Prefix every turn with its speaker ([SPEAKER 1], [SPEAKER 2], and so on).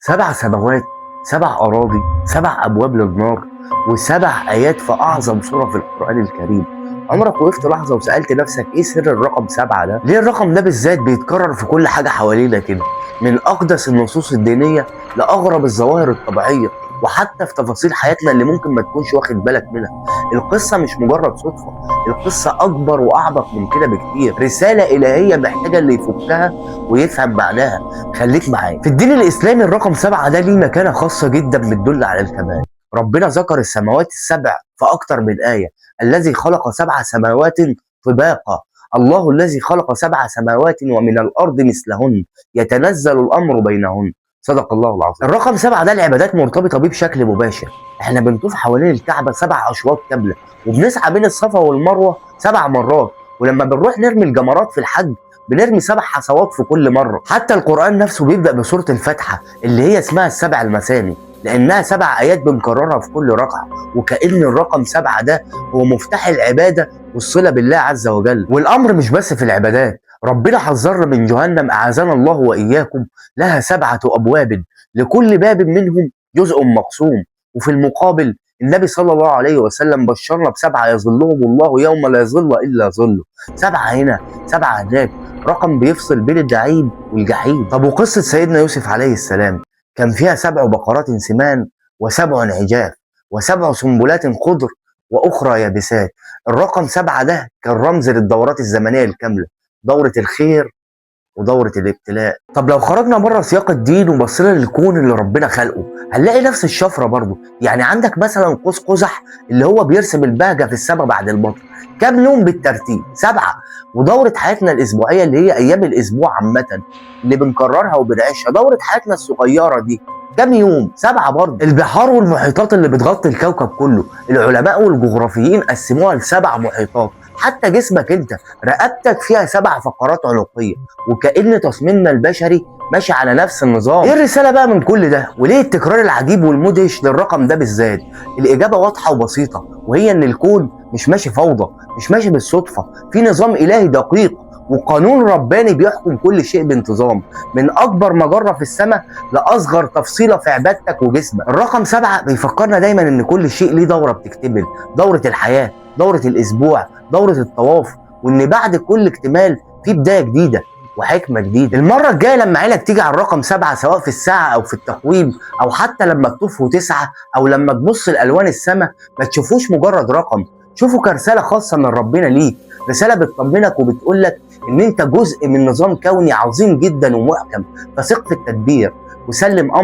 [SPEAKER 1] 7 سماوات، 7 أراضي، 7 أبواب للنار، و7 آيات في أعظم سورة في القرآن الكريم. عمرك وقفت لحظة وسألت نفسك إيه سر الرقم 7 ده؟ ليه الرقم ده بالذات بيتكرر في كل حاجة حوالينا كده؟ من أقدس النصوص الدينية لأغرب الظواهر الطبيعية، وحتى في تفاصيل حياتنا اللي ممكن ما تكونش واخد بالك منها. القصة مش مجرد صدفة، القصة أكبر وأعمق من كده بكتير، رسالة إلهية محتاجة اللي يفكها ويفهم معناها. خليك معايا. في الدين الإسلامي الرقم 7 ده ليه مكانة خاصة جدا بتدل على الكمال. ربنا ذكر السماوات السبع في أكتر من آية. الذي خلق 7 سماوات طباقا، الله الذي خلق 7 سماوات ومن الأرض مثلهن يتنزل الأمر بينهن. صدق الله العظيم. الرقم 7 ده العبادات مرتبطة بيه بشكل مباشر. احنا بنطوف حوالين الكعبة 7 أشواط كاملة، وبنسعى بين الصفا والمروة 7 مرات، ولما بنروح نرمي الجمرات في الحج بنرمي 7 حصوات في كل مرة. حتى القرآن نفسه بيبدأ بسورة الفاتحة اللي هي اسمها السبع المثاني، لأنها 7 آيات بنكررها في كل ركعة، وكأن الرقم 7 ده هو مفتاح العبادة والصلة بالله عز وجل. والأمر مش بس في العبادات، ربنا حذرنا من جهنم أعاذنا الله وإياكم، لها 7 أبواب لكل باب منهم جزء مقسوم. وفي المقابل النبي صلى الله عليه وسلم بشرنا ب7 يظلهم الله يوم لا يظل إلا ظله. 7 هنا 7 هناك، رقم بيفصل بين النعيم والجحيم. طب وقصة سيدنا يوسف عليه السلام كان فيها 7 بقرات سمان و7 عجاف و7 سنبلات خضر وأخرى يابسات. الرقم 7 ده كان رمز للدورات الزمنية الكاملة، دورة الخير ودورة الابتلاء. طب لو خرجنا بره سياق الدين وبصينا للكون اللي ربنا خلقه هنلاقي نفس الشفرة برضه. يعني عندك مثلا قوس قزح اللي هو بيرسم البهجة في السماء بعد المطر. كام يوم بالترتيب؟ 7. ودورة حياتنا الأسبوعية اللي هي أيام الأسبوع عامة اللي بنكررها وبنعيشها، دورة حياتنا الصغيرة دي كام يوم؟ 7 برضه. البحار والمحيطات اللي بتغطي الكوكب كله، العلماء والجغرافيين قسموها ل7 محيطات. حتى جسمك انت رقبتك فيها 7 فقرات عنقيه، وكأن تصميمنا البشري ماشي على نفس النظام. ايه الرساله بقى من كل ده؟ وليه التكرار العجيب والمدهش للرقم ده بالذات؟ الاجابه واضحه وبسيطه، وهي ان الكون مش ماشي فوضى، مش ماشي بالصدفه، في نظام الهي دقيق وقانون رباني بيحكم كل شيء بانتظام، من اكبر مجره في السماء لاصغر تفصيله في عبادتك وجسمك. الرقم 7 بيفكرنا دايما ان كل شيء ليه دوره بتكتمل، دوره الحياه، دورة الأسبوع، دورة الطواف، وإن بعد كل اكتمال في بداية جديدة وحكمة جديدة. المرة الجاية لما عينك تيجي على الرقم 7 سواء في الساعة أو في التقويم أو حتى لما تطوف تسعة أو لما تبص لألوان السماء، ما تشوفوش مجرد رقم، شوفوا كرسالة خاصة من ربنا ليك، رسالة بتطمنك وبتقولك إن أنت جزء من نظام كوني عظيم جدا ومحكم، فثق في التدبير وسلم أمرك